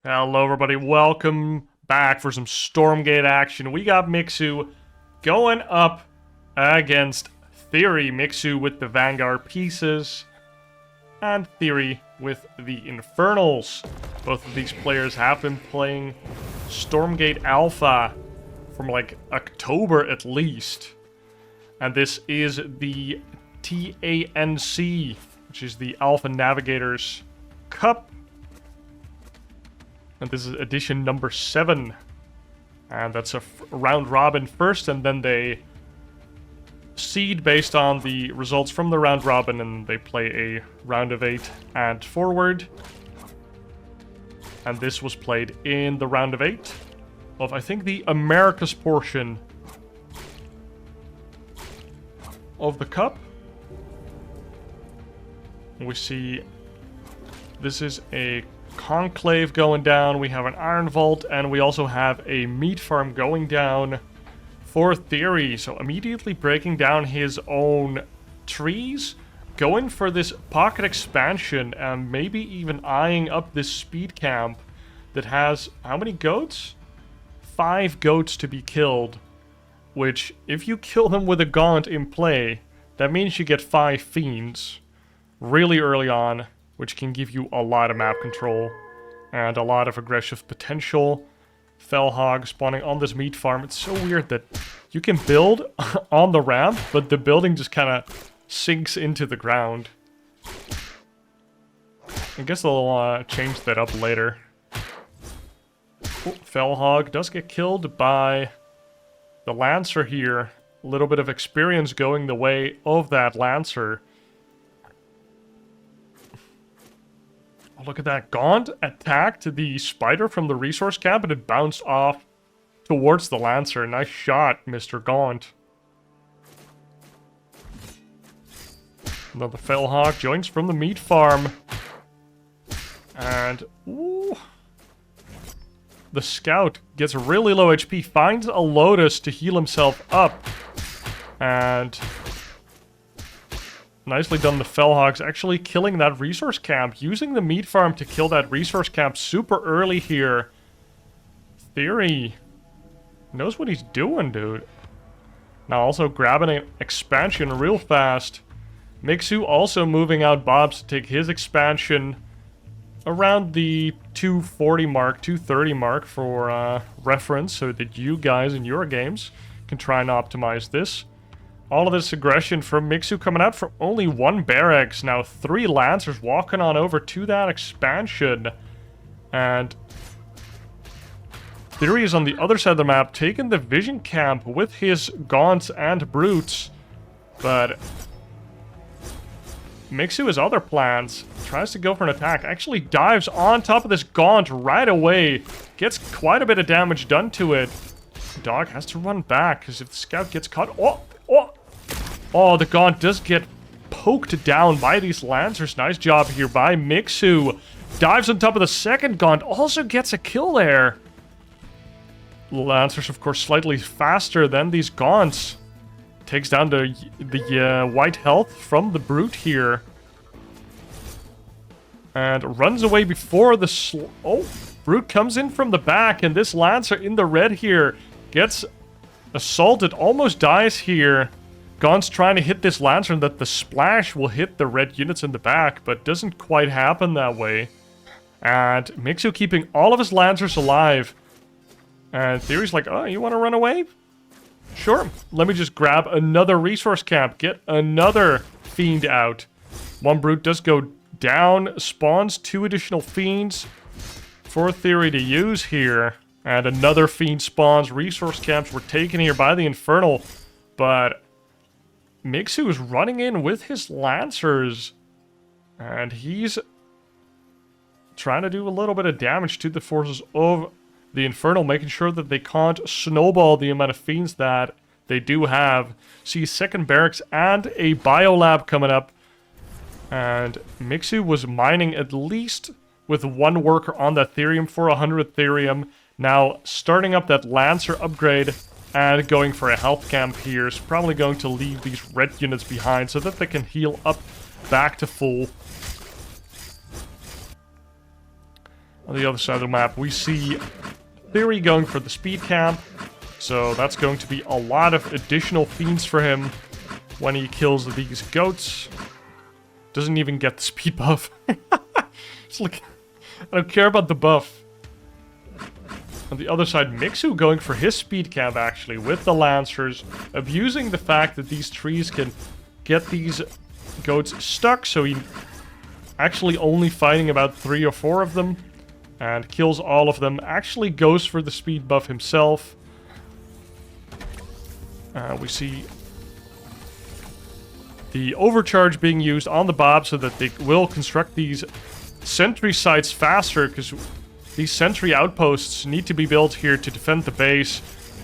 Hello everybody, welcome back for some Stormgate action. We got Mixu going up against TheoRy. Mixu with the Vanguard pieces and TheoRy with the Infernals. Both of these players have been playing Stormgate Alpha from like October at least. And this is the TANC, which is the Alpha Navigators Cup. And this is edition number 7. And that's a round robin first, and then they seed based on the results from the round robin, and they play a round of 8 and forward. And this was played in the round of 8 of, I think, the Americas portion of the cup. We see this is a conclave going down, we have an iron vault, and we also have a meat farm going down for TheoRy. So immediately breaking down his own trees, going for this pocket expansion, and maybe even eyeing up this speed camp that has how many goats? 5 goats to be killed, which if you kill them with a gaunt in play, that means you get 5 fiends really early on, which can give you a lot of map control and a lot of aggressive potential. Fellhog spawning on this meat farm. It's so weird that you can build on the ramp, but the building just kind of sinks into the ground. I guess they'll change that up later. Oh, Fellhog does get killed by the Lancer here. A little bit of experience going the way of that Lancer. Oh, look at that. Gaunt attacked the spider from the resource camp and it bounced off towards the Lancer. Nice shot, Mr. Gaunt. Another Fellhawk joins from the meat farm. And, ooh. The scout gets really low HP, finds a Lotus to heal himself up. And nicely done, the Fellhogs actually killing that resource camp, using the meat farm to kill that resource camp super early here. TheoRy knows what he's doing, dude. Now also grabbing an expansion real fast. Mixu also moving out Bobs to take his expansion around the 240 mark, 230 mark for reference, so that you guys in your games can try and optimize this. All of this aggression from Mixu coming out from only 1 barracks. Now 3 Lancers walking on over to that expansion. And TheoRy is on the other side of the map, taking the vision camp with his Gaunts and Brutes. But Mixu has other plans. Tries to go for an attack. Actually dives on top of this Gaunt right away. Gets quite a bit of damage done to it. Dog has to run back, because if the scout gets caught... Oh, the Gaunt does get poked down by these Lancers. Nice job here by Mixu. Dives on top of the second Gaunt. Also gets a kill there. Lancers, of course, slightly faster than these Gaunts. Takes down the white health from the Brute here. And runs away before the... Oh, Brute comes in from the back. And this Lancer in the red here gets assaulted. Almost dies here. Gaunt's trying to hit this Lancer and that the splash will hit the red units in the back, but doesn't quite happen that way. And Mixu keeping all of his Lancers alive. And TheoRy's like, oh, you want to run away? Sure. Let me just grab another resource camp. Get another Fiend out. 1 Brute does go down. Spawns 2 additional Fiends for TheoRy to use here. And another Fiend spawns. Resource camps were taken here by the Infernal. But Mixu is running in with his Lancers, and he's trying to do a little bit of damage to the forces of the Infernal, making sure that they can't snowball the amount of Fiends that they do have. See, second barracks and a biolab coming up, and Mixu was mining at least with 1 worker on that Therium for 100 Therium. Now starting up that Lancer upgrade and going for a health camp here is probably going to leave these red units behind so that they can heal up back to full. On the other side of the map, we see TheoRy going for the speed camp. So that's going to be a lot of additional fiends for him when he kills these goats. Doesn't even get the speed buff. It's like, I don't care about the buff. On the other side, Mixu going for his speed camp actually with the Lancers, abusing the fact that these trees can get these goats stuck, so he actually only fighting about 3 or 4 of them and kills all of them. Actually goes for the speed buff himself. We see the overcharge being used on the Bob so that they will construct these sentry sites faster, because these sentry outposts need to be built here to defend the base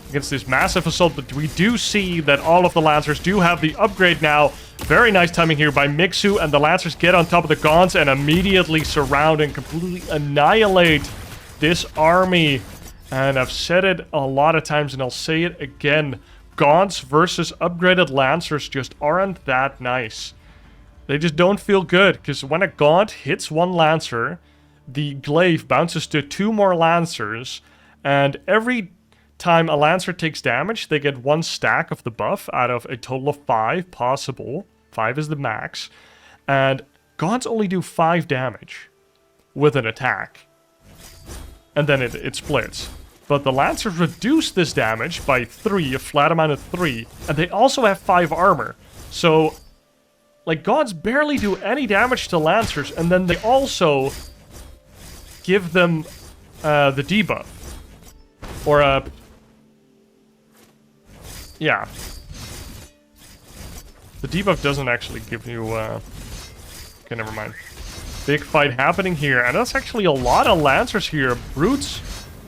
against this massive assault. But we do see that all of the Lancers do have the upgrade now. Very nice timing here by Mixu, and the Lancers get on top of the Gaunts and immediately surround and completely annihilate this army. And I've said it a lot of times and I'll say it again. Gaunts versus upgraded Lancers just aren't that nice. They just don't feel good, because when a Gaunt hits one Lancer, the glaive bounces to 2 more Lancers, and every time a Lancer takes damage, they get 1 stack of the buff out of a total of 5 possible. 5 is the max. And Gaunts only do 5 damage with an attack. And then it splits. But the Lancers reduce this damage by 3, a flat amount of 3. And they also have 5 armor. So, like, Gaunts barely do any damage to Lancers. And then they also give them the debuff. Or yeah. The debuff doesn't actually give you okay, never mind. Big fight happening here. And that's actually a lot of Lancers here. Brutes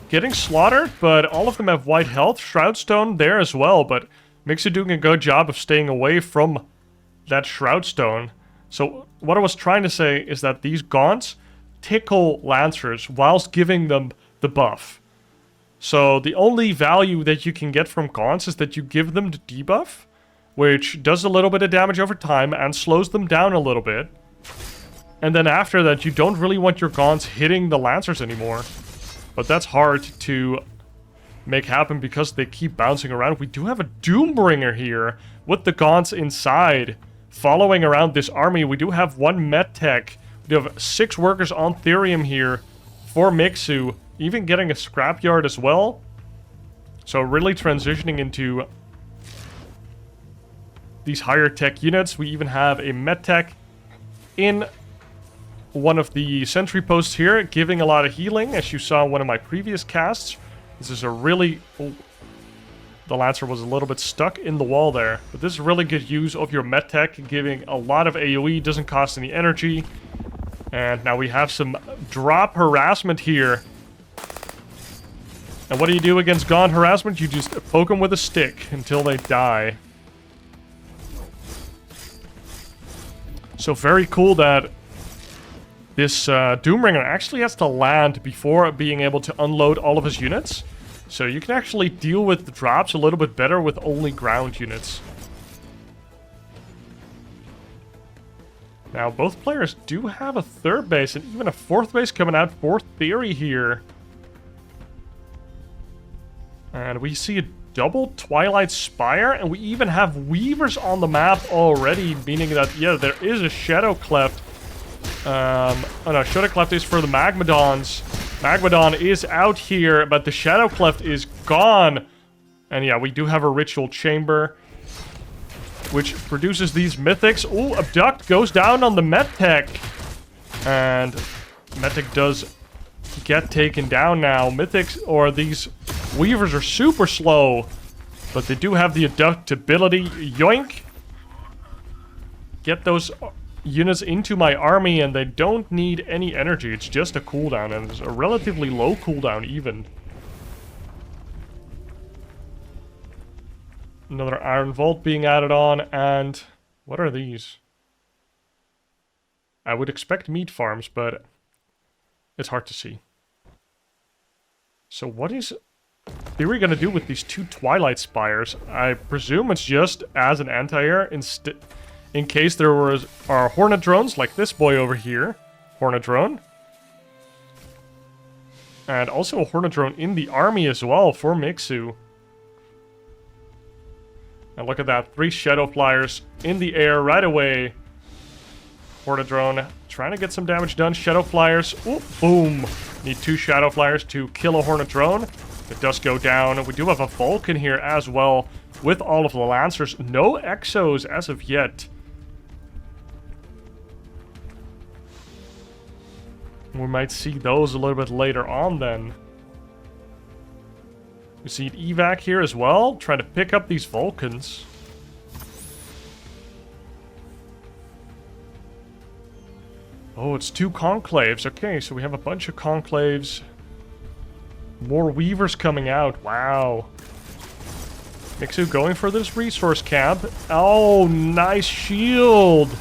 getting slaughtered, but all of them have white health. Shroudstone there as well, but Mixu doing a good job of staying away from that Shroudstone. So what I was trying to say is that these Gaunts tickle Lancers whilst giving them the buff. So the only value that you can get from Gaunts is that you give them the debuff, which does a little bit of damage over time and slows them down a little bit. And then after that, you don't really want your Gaunts hitting the Lancers anymore. But that's hard to make happen because they keep bouncing around. We do have a Doombringer here with the Gaunts inside, following around this army. We do have 1 medtech. We do have 6 workers on Therium here for Mixu, even getting a scrapyard as well. So really transitioning into these higher tech units. We even have a medtech in one of the sentry posts here, giving a lot of healing, as you saw in one of my previous casts. This is a really... Oh, the Lancer was a little bit stuck in the wall there. But this is really good use of your medtech, giving a lot of AoE, doesn't cost any energy. And now we have some drop harassment here. And what do you do against Gaunt harassment? You just poke them with a stick until they die. So very cool that this Doombringer actually has to land before being able to unload all of his units. So you can actually deal with the drops a little bit better with only ground units. Now, both players do have a 3rd base and even a 4th base coming out for TheoRy here. And we see a double Twilight Spire, and we even have Weavers on the map already, meaning that, yeah, there is a Shadow Cleft. Oh no, Shadow Cleft is for the Magmadons. Magmadon is out here, but the Shadow Cleft is gone. And yeah, we do have a Ritual Chamber, which produces these Mythics. Ooh, Abduct goes down on the Medtech. And Medtech does get taken down now. Mythics, or these Weavers, are super slow, but they do have the adaptability. Yoink! Get those units into my army, and they don't need any energy. It's just a cooldown, and it's a relatively low cooldown even. Another Iron Vault being added on, and what are these? I would expect meat farms, but it's hard to see. So what is TheoRy gonna do with these 2 Twilight Spires? I presume it's just as an anti-air in case there are Hornet drones like this boy over here. Hornet drone. And also a Hornet drone in the army as well for Mixu. And look at that, 3 Shadow Flyers in the air right away. Hornet drone trying to get some damage done. Shadow Flyers, ooh, boom. Need 2 Shadow Flyers to kill a Hornet drone. It does go down. We do have a Vulcan here as well with all of the Lancers. No Exos as of yet. We might see those a little bit later on then. We see an evac here as well, trying to pick up these Vulcans. Oh, it's 2 Conclaves. Okay, so we have a bunch of Conclaves. More Weavers coming out. Wow. Mixu going for this resource camp. Oh, nice shield.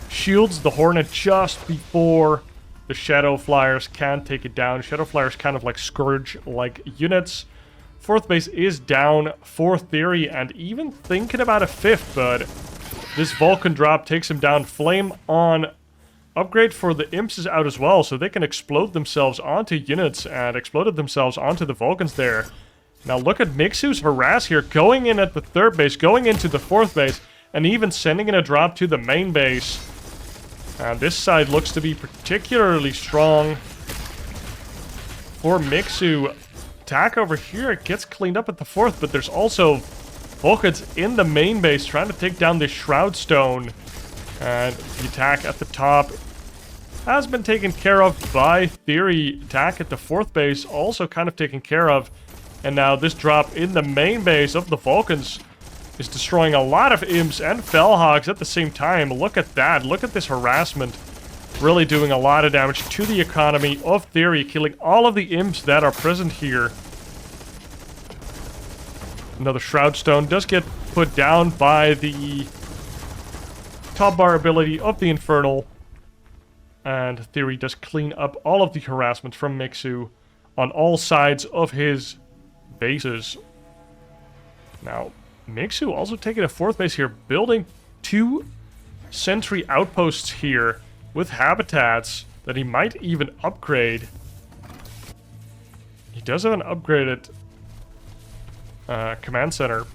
Shields the Hornet just before the Shadow Flyers can take it down. Shadow Flyers kind of like Scourge-like units. 4th base is down for TheoRy, and even thinking about a 5th, but this Vulcan drop takes him down. Flame on. Upgrade for the Imps is out as well, so they can explode themselves onto units, and exploded themselves onto the Vulcans there. Now look at Mixu's harass here, going in at the 3rd base, going into the 4th base, and even sending in a drop to the main base. And this side looks to be particularly strong for Mixu. Attack over here, it gets cleaned up at the 4th, but there's also Vulcans in the main base trying to take down this Shroud Stone. And the attack at the top has been taken care of by TheoRy. Attack at the 4th base also kind of taken care of. And now this drop in the main base of the Vulcans is destroying a lot of Imps and Fellhogs at the same time. Look at that. Look at this harassment. Really doing a lot of damage to the economy of TheoRy, killing all of the Imps that are present here. Another Shroud Stone does get put down by the top bar ability of the Infernal. And TheoRy does clean up all of the harassment from Mixu on all sides of his bases. Now, Mixu also taking a 4th base here, building 2 sentry outposts here with habitats that he might even upgrade. He does have an upgraded command center.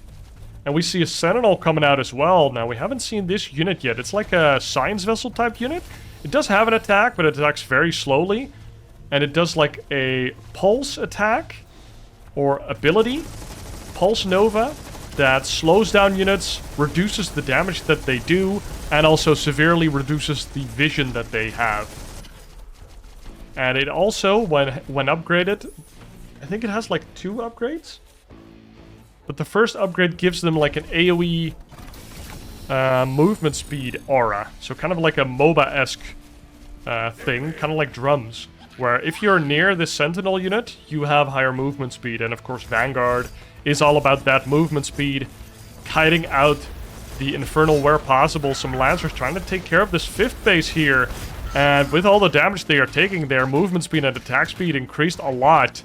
And we see a Sentinel coming out as well. Now, we haven't seen this unit yet. It's like a Science Vessel type unit. It does have an attack, but it attacks very slowly. And it does like a Pulse attack or ability. Pulse Nova that slows down units, reduces the damage that they do, and also severely reduces the vision that they have. And it also, when upgraded, I think it has like 2 upgrades? But the first upgrade gives them like an AoE movement speed aura. So kind of like a MOBA-esque thing, kind of like drums. Where if you're near this Sentinel unit, you have higher movement speed. And of course Vanguard is all about that movement speed. Kiting out the Infernal where possible. Some Lancers trying to take care of this 5th base here. And with all the damage they are taking, their movement speed and attack speed increased a lot.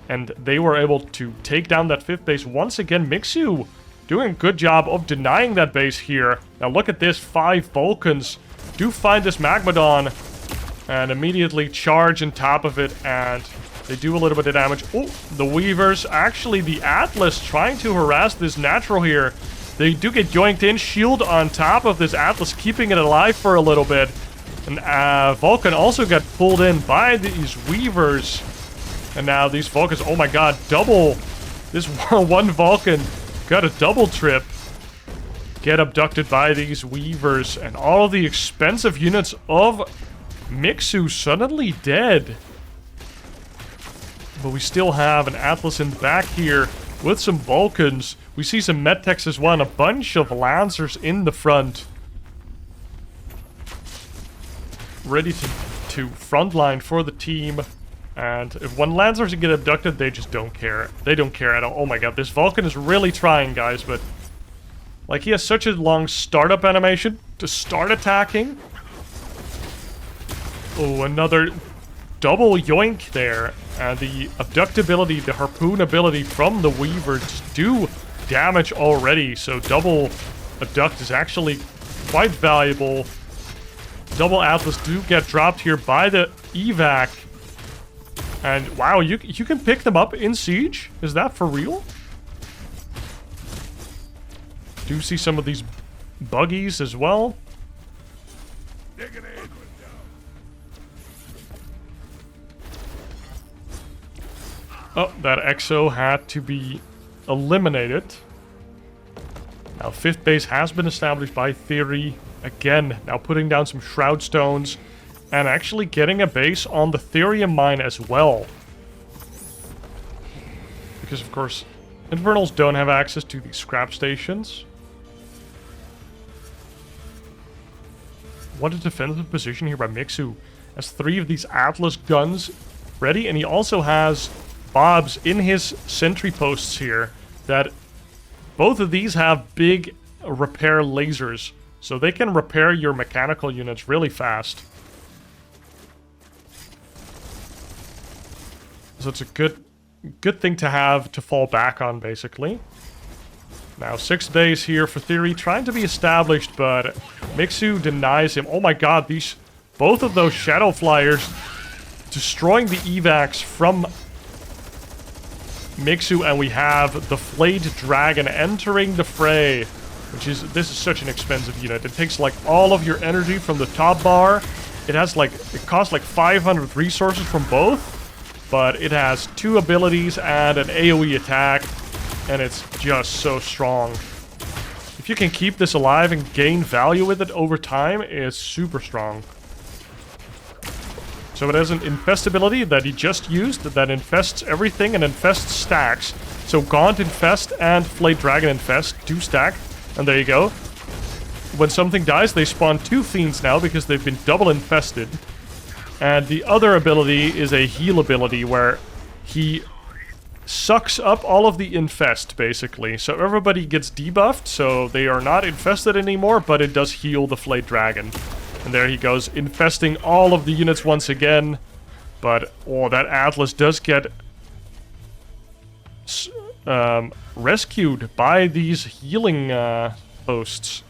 And they were able to take down that 5th base. Once again, Mixu doing a good job of denying that base here. Now look at this, 5 Vulcans do find this Magmadon and immediately charge on top of it, and they do a little bit of damage. Oh, the Weavers, actually the Atlas trying to harass this Natural here. They do get yoinked in, shield on top of this Atlas, keeping it alive for a little bit. And Vulcan also got pulled in by these Weavers. And now these Vulcans, oh my god, double. This one Vulcan got a double trip. Get abducted by these Weavers. And all of the expensive units of Mixu suddenly dead. But we still have an Atlas in the back here with some Vulcans. We see some Medtechs as well, and a bunch of Lancers in the front. Ready to frontline for the team. And if when Lancers get abducted, they just don't care. They don't care at all. Oh my god, this Vulcan is really trying, guys, but like he has such a long startup animation to start attacking. Oh, another double yoink there. And the abductability, the harpoon ability from the Weavers do damage already. So double abduct is actually quite valuable. Double Atlas do get dropped here by the evac. And wow, you can pick them up in Siege? Is that for real? Do see some of these buggies as well. Oh, that EXO had to be eliminated. Now, 5th base has been established by TheoRy. Again, now putting down some Shroud Stones. And actually getting a base on the Therium mine as well. Because, of course, Infernals don't have access to these scrap stations. What a defensive position here by Mixu. Has 3 of these Atlas guns ready. And he also has Bobs in his sentry posts here. That both of these have big repair lasers. So they can repair your mechanical units really fast. So it's a good thing to have to fall back on, basically. Now, 6th base here for TheoRy, trying to be established, but Mixu denies him. Oh my god, both of those Shadow Flyers destroying the evacs from Mixu, and we have the Flayed Dragon entering the fray. This is such an expensive unit. It takes like all of your energy from the top bar. It costs like 500 resources from both. But it has 2 abilities and an AoE attack, and it's just so strong. If you can keep this alive and gain value with it over time, it's super strong. So it has an infestability that he just used that infests everything and infests stacks. So Gaunt Infest and Flayed Dragon Infest do stack, and there you go. When something dies, they spawn 2 Fiends now because they've been double infested. And the other ability is a heal ability where he sucks up all of the infest, basically. So everybody gets debuffed, so they are not infested anymore, but it does heal the Flayed Dragon. And there he goes, infesting all of the units once again. But, oh, that Atlas does get rescued by these healing hosts.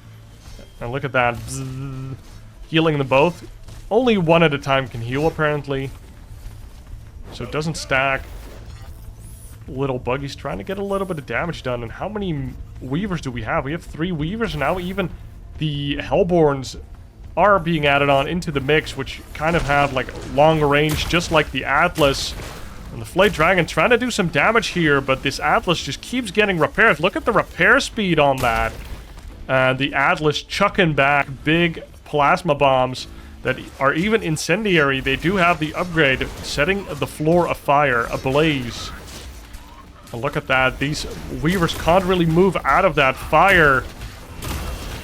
And look at that. Bzzz, healing them both. Only one at a time can heal, apparently. So it doesn't stack. Little Buggy's trying to get a little bit of damage done. And how many Weavers do we have? We have 3 Weavers now. Even the Hellborns are being added on into the mix, which kind of have like long range, just like the Atlas. And the Flayed Dragon trying to do some damage here, but this Atlas just keeps getting repaired. Look at the repair speed on that. And the Atlas chucking back big plasma bombs that are even incendiary. They do have the upgrade, setting the floor afire, ablaze. And look at that. These Weavers can't really move out of that fire.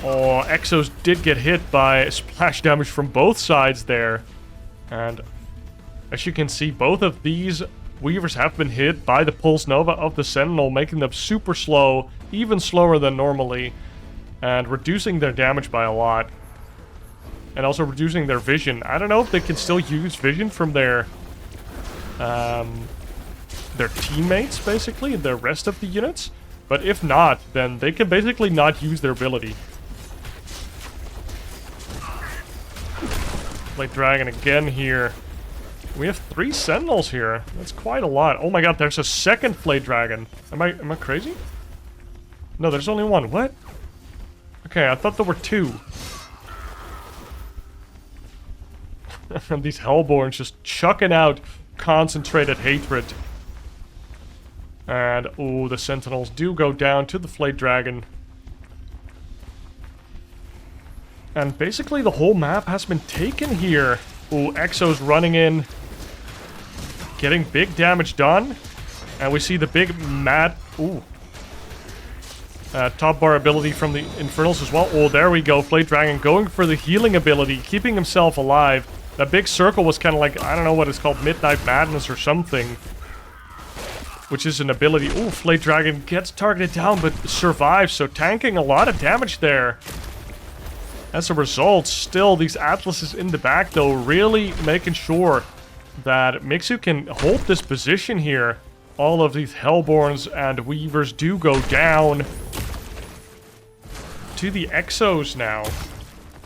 Oh, Exos did get hit by splash damage from both sides there. And as you can see, both of these Weavers have been hit by the Pulse Nova of the Sentinel, making them super slow, even slower than normally, and reducing their damage by a lot. And also reducing their vision. I don't know if they can still use vision from their teammates, basically, and the rest of the units. But if not, then they can basically not use their ability. Flayed Dragon again here. We have 3 Sentinels here. That's quite a lot. Oh my god, there's a second Flayed Dragon. Am I crazy? No, there's only 1. What? Okay, I thought there were 2. And these Hellborns just chucking out concentrated hatred. And, oh, the Sentinels do go down to the Flayed Dragon. And basically the whole map has been taken here. Oh, Exo's running in. Getting big damage done. And we see the big mad... Ooh. Top bar ability from the Infernals as well. Oh, there we go. Flayed Dragon going for the healing ability. Keeping himself alive. That big circle was kind of like, I don't know what it's called, Midnight Madness or something. Which is an ability. Ooh, Flayed Dragon gets targeted down but survives. So tanking a lot of damage there. As a result, still these Atlases in the back though, really making sure that Mixu can hold this position here. All of these Hellborns and Weavers do go down to the Exos now,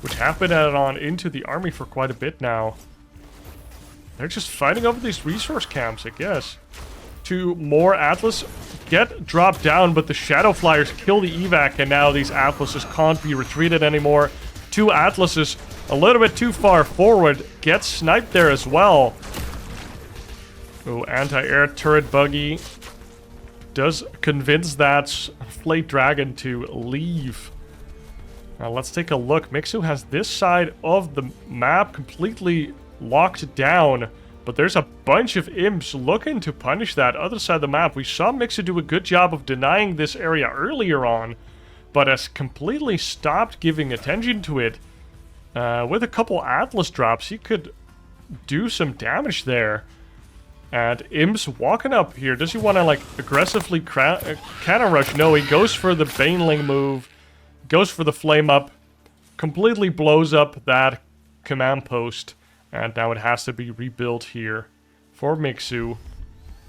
which have been added on into the army for quite a bit now. They're just fighting over these resource camps, I guess. 2 more Atlas get dropped down, but the Shadow Flyers kill the evac, and now these Atlases can't be retreated anymore. 2 Atlases a little bit too far forward, get sniped there as well. Oh, anti-air turret buggy does convince that Flayed Dragon to leave. Now let's take a look. Mixu has this side of the map completely locked down, but there's a bunch of imps looking to punish that other side of the map. We saw Mixu do a good job of denying this area earlier on, but has completely stopped giving attention to it. With a couple Atlas drops, he could do some damage there. And Imps walking up here. Does he want to, like, aggressively cannon rush? No, he goes for the Baneling move. Goes for the Flame Up. Completely blows up that command post. And now it has to be rebuilt here for Mixu.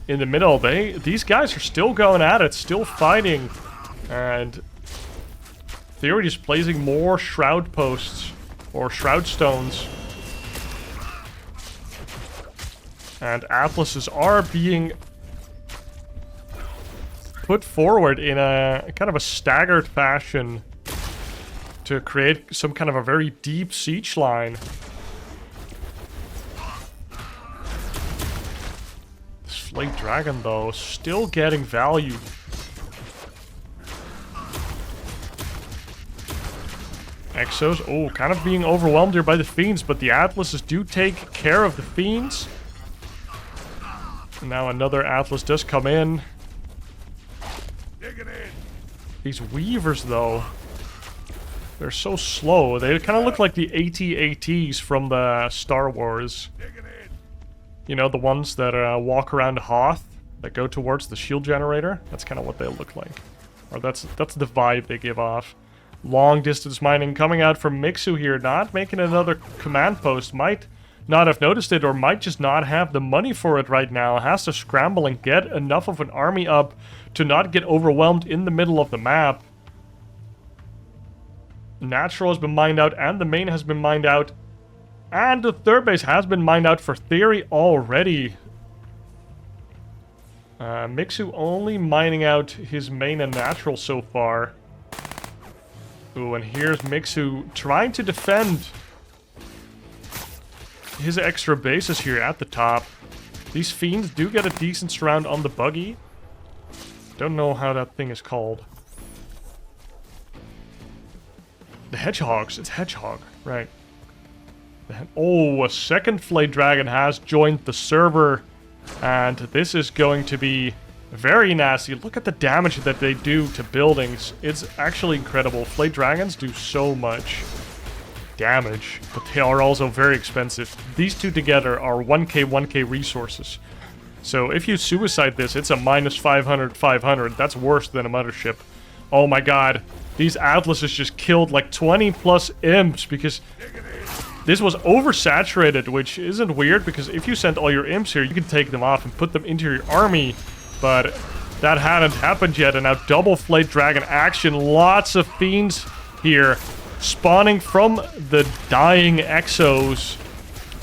In the middle, these guys are still going at it. Still fighting. And TheoRy is placing more Shroud posts. Or Shroud stones. And Atlases are being put forward in a kind of a staggered fashion to create some kind of a very deep siege line. This Flayed Dragon, though, still getting value. Exos, oh, kind of being overwhelmed here by the Fiends, but the Atlases do take care of the Fiends. Now another Atlas does come in. These Weavers, though, they're so slow. They kind of look like the AT-ATs from the Star Wars. You know, the ones that walk around Hoth, that go towards the shield generator. That's kind of what they look like. Or that's the vibe they give off. Long distance mining coming out from Mixu here, not making another command post. Might not have noticed it, or might just not have the money for it right now. Has to scramble and get enough of an army up to not get overwhelmed in the middle of the map. Natural has been mined out, and the main has been mined out. And the third base has been mined out for TheoRy already. Mixu only mining out his main and natural so far. Ooh, and here's Mixu trying to defend his extra bases here at the top. These Fiends do get a decent surround on the buggy. Don't know how that thing is called. The Hedgehogs. It's Hedgehog, right. Oh, a second Flayed Dragon has joined the server. And this is going to be very nasty. Look at the damage that they do to buildings. It's actually incredible. Flayed Dragons do so much damage, but they are also very expensive. These two together are 1k resources. So if you suicide this, it's a minus 500, 500. That's worse than a mothership. Oh my god. These Atlases just killed like 20 plus imps because this was oversaturated, which isn't weird because if you send all your imps here, you can take them off and put them into your army. But that hadn't happened yet, and now double Flayed Dragon action. Lots of Fiends here spawning from the dying Exos.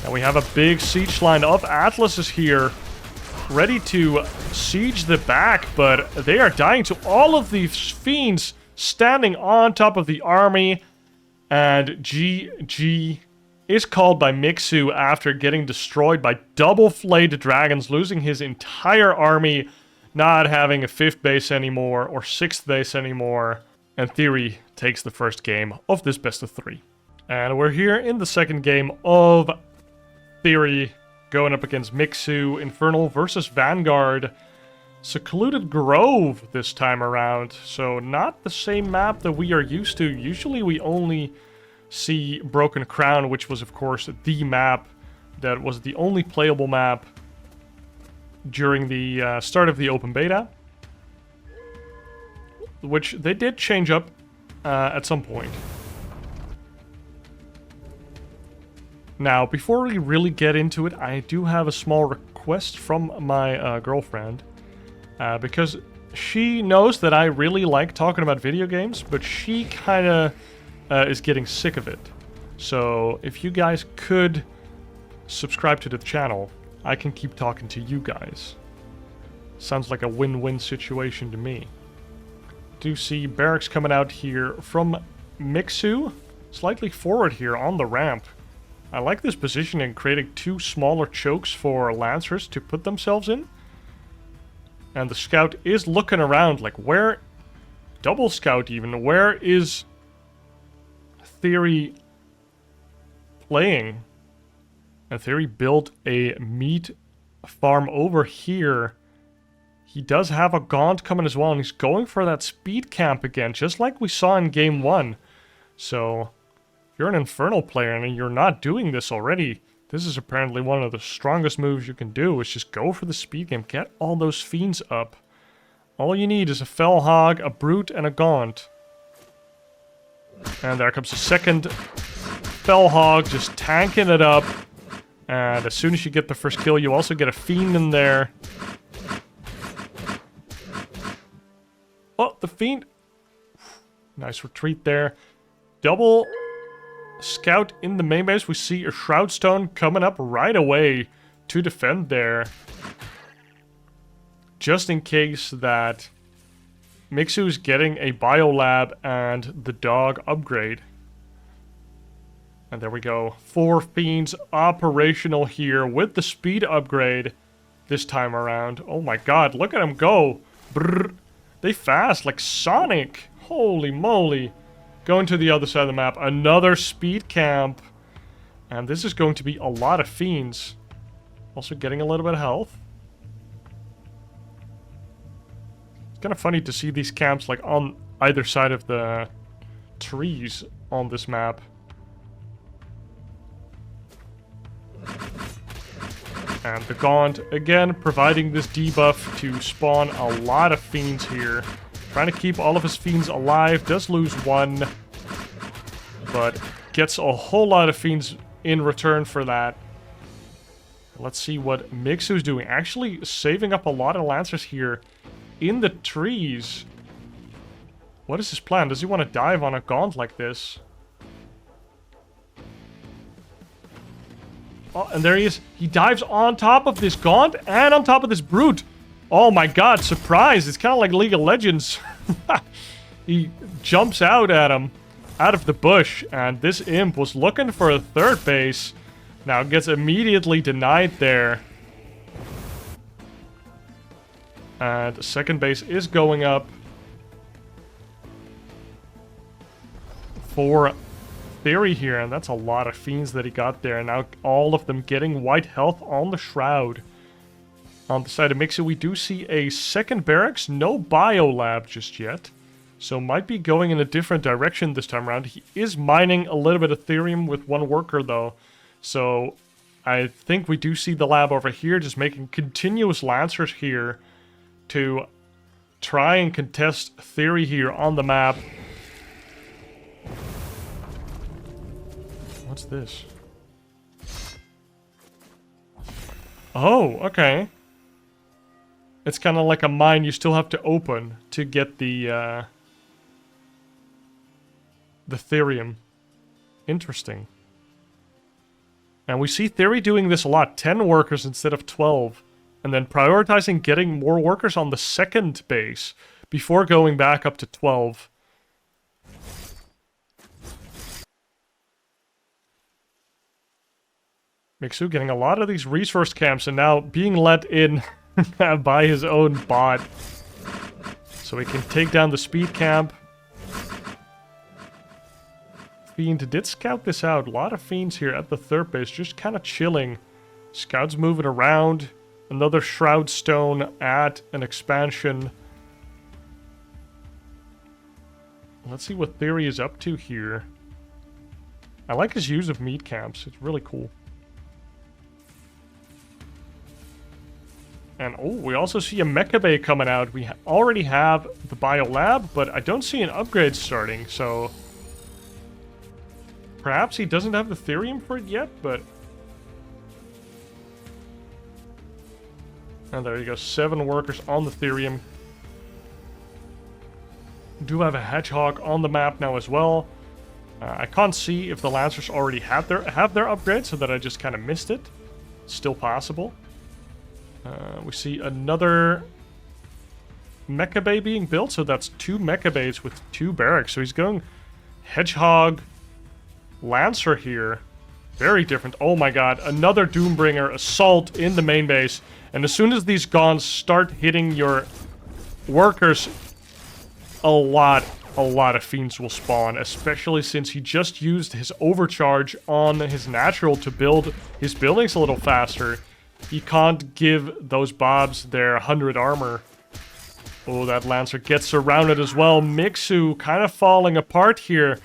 And we have a big siege line of Atlases here, ready to siege the back, but they are dying to all of these Fiends standing on top of the army. And GG is called by Mixu after getting destroyed by double Flayed Dragons, losing his entire army, not having a 5th base anymore or 6th base anymore. And TheoRy takes the first game of this best of 3. And we're here in the second game of TheoRy going up against Mixu. Infernal versus Vanguard. Secluded Grove this time around. So not the same map that we are used to. Usually we only see BrokenCrown, which was of course the map that was the only playable map during the start of the open beta, which they did change up at some point. Now, before we really get into it, I do have a small request from my girlfriend, because she knows that I really like talking about video games, but she kind of is getting sick of it. So if you guys could subscribe to the channel, I can keep talking to you guys. Sounds like a win-win situation to me. Do see barracks coming out here from Mixu, slightly forward here on the ramp. I like this positioning, creating two smaller chokes for lancers to put themselves in. And the scout is looking around, like where... Double scout even, where is TheoRy playing? And TheoRy built a meat farm over here. He does have a Gaunt coming as well, and he's going for that speed camp again, just like we saw in Game 1. So, if you're an Infernal player and you're not doing this already, this is apparently one of the strongest moves you can do, is just go for the speed camp, get all those fiends up. All you need is a Fell Hog, a Brute, and a Gaunt. And there comes a second Fell Hog, just tanking it up. And as soon as you get the first kill, you also get a Fiend in there. Oh, the Fiend. Nice retreat there. Double scout in the main base. We see a Shroud Stone coming up right away to defend there. Just in case that Mixu's getting a Biolab and the dog upgrade. And there we go. 4 Fiends operational here with the speed upgrade this time around. Oh my god, look at them go. Brrr. They fast like Sonic. Holy moly. Going to the other side of the map. Another speed camp. And this is going to be a lot of Fiends. Also getting a little bit of health. It's kind of funny to see these camps like on either side of the trees on this map. And the Gaunt, again, providing this debuff to spawn a lot of Fiends here. Trying to keep all of his Fiends alive. Does lose one. But gets a whole lot of Fiends in return for that. Let's see what Mixu's doing. Actually saving up a lot of Lancers here in the trees. What is his plan? Does he want to dive on a Gaunt like this? Oh, and there he is. He dives on top of this Gaunt and on top of this Brute. Oh my god, surprise. It's kind of like League of Legends. He jumps out at him, out of the bush, and this imp was looking for a third base. Now gets immediately denied there. And the second base is going up for TheoRy here, and that's a lot of Fiends that he got there. Now all of them getting white health on the Shroud. On the side of Mixu, we do see a second barracks, no Biolab just yet. So might be going in a different direction this time around. He is mining a little bit of Therium with one worker though. So I think we do see the lab over here just making continuous Lancers here to try and contest TheoRy here on the map. What's this? Oh, okay. It's kind of like a mine you still have to open to get the Therium. Interesting. And we see TheoRy doing this a lot. 10 workers instead of 12. And then prioritizing getting more workers on the second base before going back up to 12. Mixu getting a lot of these resource camps and now being let in by his own bot. So he can take down the speed camp. Fiend did scout this out. A lot of Fiends here at the third base, just kind of chilling. Scouts moving around. Another Shroud Stone at an expansion. Let's see what TheoRy is up to here. I like his use of meat camps. It's really cool. And oh, we also see a Mecha Bay coming out. We already have the Biolab, but I don't see an upgrade starting, so perhaps he doesn't have the Therium for it yet, but... And there you go, 7 workers on the Therium. Do have a Hedgehog on the map now as well. I can't see if the Lancers already have their upgrade, so that I just kind of missed it. still possible. We see another mecha bay being built, so that's 2 mecha bays with 2 barracks. So he's going Hedgehog, Lancer here. Very different. Oh my god, another Doombringer assault in the main base. And as soon as these Gauns start hitting your workers, a lot of Fiends will spawn, especially since he just used his overcharge on his natural to build his buildings a little faster. He can't give those Bobs their 100 armor. Oh, that Lancer gets surrounded as well. Mixu kind of falling apart here.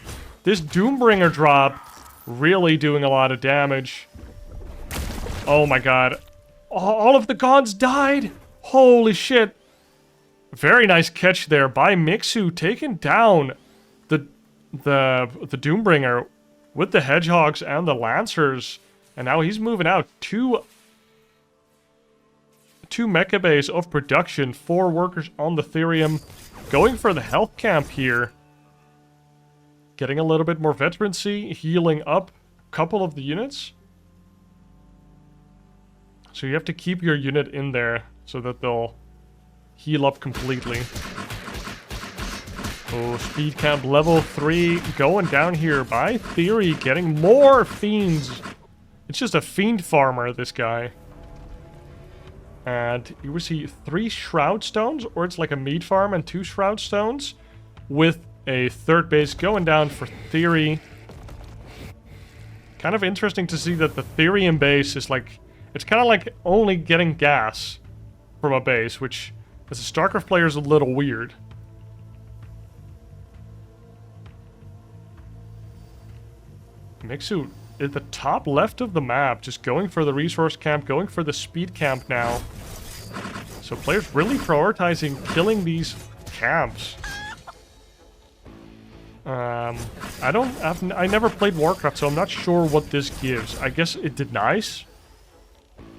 This Doombringer drop really doing a lot of damage. Oh my god. All of the Gauns died! Holy shit. Very nice catch there by Mixu, taking down the Doombringer with the Hedgehogs and the Lancers. And now he's moving out two mecha bays of production, 4 workers on the Therium, going for the health camp here. Getting a little bit more veterancy, healing up a couple of the units. So you have to keep your unit in there so that they'll heal up completely. Oh, speed camp level 3 going down here by TheoRy, getting more fiends. It's just a fiend farmer, this guy. And you will see 3 Shroud Stones, or it's like a meat farm and 2 Shroud Stones, with a 3rd base going down for TheoRy. Kind of interesting to see that the Therium base is like, it's kind of like only getting gas from a base, which as a StarCraft player is a little weird. Mixu at the top left of the map, just going for the resource camp, going for the speed camp now. So players really prioritizing killing these camps. I never played Warcraft, so I'm not sure what this gives. I guess it denies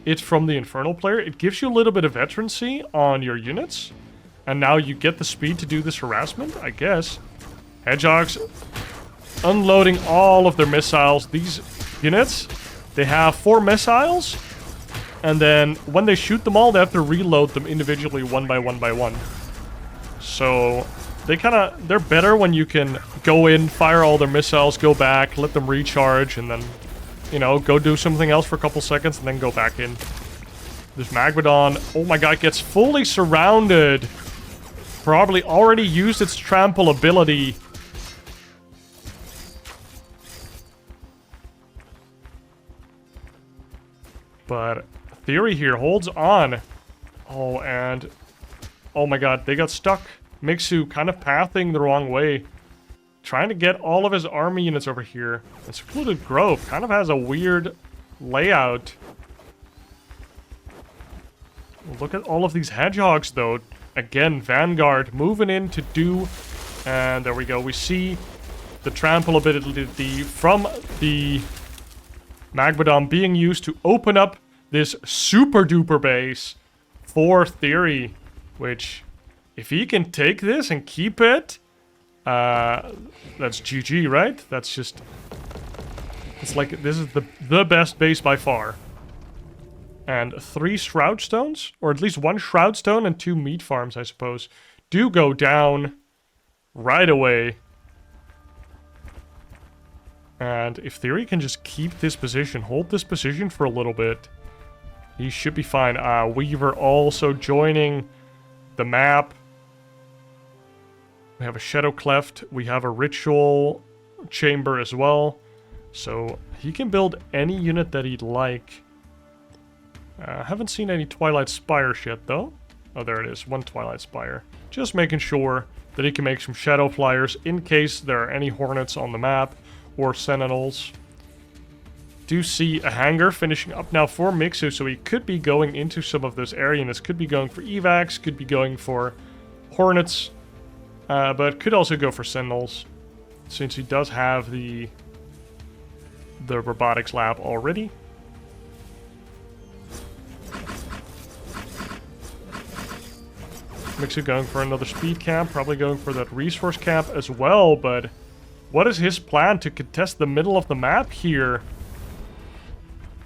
it from the Infernal player. It gives you a little bit of veterancy on your units, and now you get the speed to do this harassment, I guess. Hedgehogs unloading all of their missiles. These units, they have 4 missiles, and then when they shoot them all, they have to reload them individually one by one. So they're better when you can go in, fire all their missiles, go back, let them recharge, and then, you know, go do something else for a couple seconds, and then go back in. This Magmadon, oh my god, gets fully surrounded. Probably already used its trample ability. But TheoRy here holds on. Oh, and oh my god, they got stuck. Mixu kind of pathing the wrong way, trying to get all of his army units over here. And Secluded Grove kind of has a weird layout. Look at all of these hedgehogs, though. Again, Vanguard moving in to do... And there we go. We see the trample ability from the Magmadon being used to open up this super duper base for TheoRy, which, if he can take this and keep it, that's GG, right? That's just, it's like, this is the best base by far. And 3 Shroud Stones, or at least 1 Shroud Stone and 2 meat farms, I suppose, do go down right away. And if TheoRy can just keep this position, hold this position for a little bit, he should be fine. Weaver also joining the map. We have a Shadow Cleft. We have a Ritual Chamber as well. So he can build any unit that he'd like. Haven't seen any Twilight Spires yet, though. Oh, there it is. 1 Twilight Spire. Just making sure that he can make some Shadow Flyers in case there are any Hornets on the map. Or Sentinels. Do see a hangar finishing up now for Mixu, so he could be going into some of those area units. Could be going for evacs, could be going for Hornets, but could also go for Sentinels, since he does have the robotics lab already. Mixu going for another speed camp, probably going for that resource camp as well, but what is his plan to contest the middle of the map here?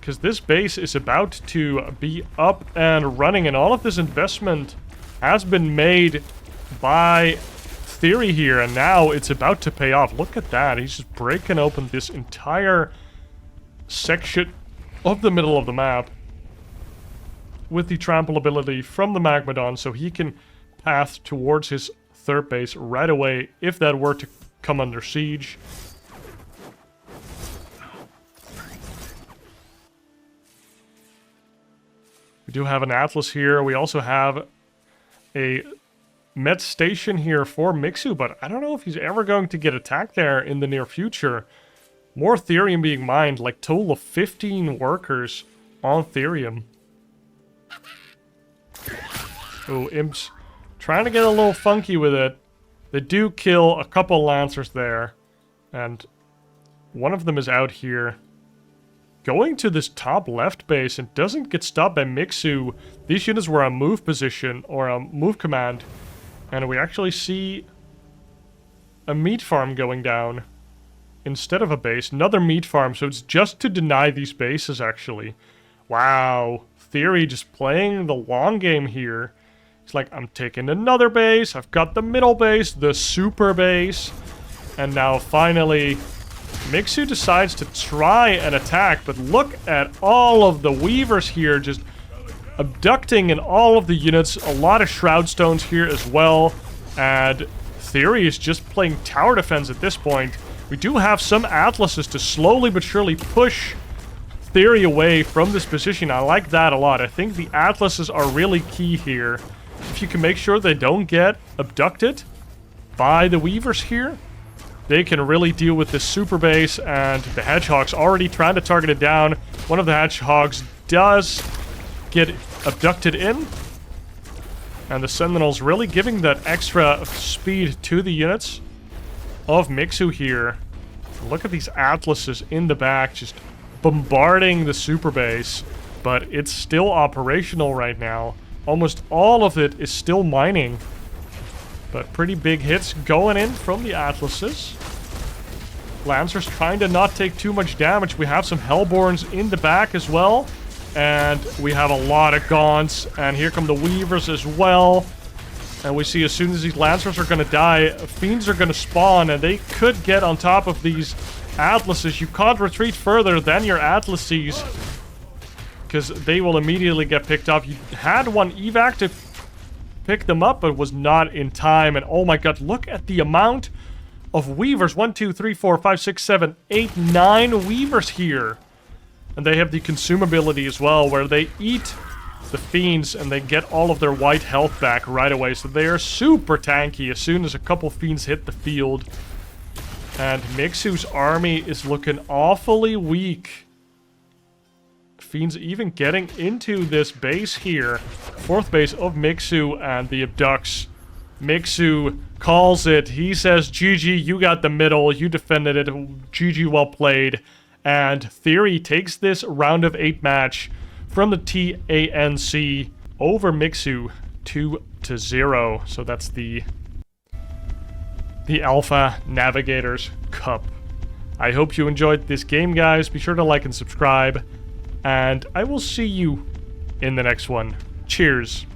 because this base is about to be up and running, and all of this investment has been made by TheoRy here, and now it's about to pay off. Look at that. He's just breaking open this entire section of the middle of the map with the trample ability from the Magmadon, so he can path towards his third base right away if that were to come under siege. We do have an Atlas here. We also have a Met station here for Mixu, but I don't know if he's ever going to get attacked there in the near future. More Therium being mined, like total of 15 workers on Therium. Oh, Imps trying to get a little funky with it. They do kill a couple Lancers there, and one of them is out here. Going to this top left base and doesn't get stopped by Mixu. These units were on move position, or a move command. And we actually see a meat farm going down instead of a base. Another meat farm, so it's just to deny these bases, actually. Wow. TheoRy just playing the long game here. It's like, I'm taking another base. I've got the middle base, the super base. And now, finally, Mixu decides to try and attack. But look at all of the Weavers here just abducting in all of the units. A lot of Shroud Stones here as well. And TheoRy is just playing tower defense at this point. We do have some Atlases to slowly but surely push TheoRy away from this position. I like that a lot. I think the Atlases are really key here. If you can make sure they don't get abducted by the Weavers here, they can really deal with this super base. And the Hedgehogs already trying to target it down. One of the Hedgehogs does get abducted in, and the Sentinels really giving that extra speed to the units of Mixu here. Look at these Atlases in the back just bombarding the super base, but it's still operational right now. Almost all of it is still mining, but pretty big hits going in from the Atlases. Lancers trying to not take too much damage. We have some Hellborns in the back as well. And we have a lot of Gaunts, and here come the Weavers as well. And we see as soon as these Lancers are going to die, Fiends are going to spawn, and they could get on top of these Atlases. You can't retreat further than your Atlases, because they will immediately get picked up. You had one evac to pick them up, but was not in time. And oh my god, look at the amount of Weavers. 1, 2, 3, 4, 5, 6, 7, 8, 9 Weavers here. And they have the consumability as well, where they eat the Fiends and they get all of their white health back right away. So they are super tanky as soon as a couple Fiends hit the field. And Mixu's army is looking awfully weak. Fiends even getting into this base here. Fourth base of Mixu, and the abducts. Mixu calls it. He says, GG, you got the middle. You defended it. GG, well played. And TheoRy takes this round of 8 match from the TANC over Mixu 2-0. So that's the Alpha Navigators Cup. I hope you enjoyed this game, guys. Be sure to like and subscribe. And I will see you in the next one. Cheers.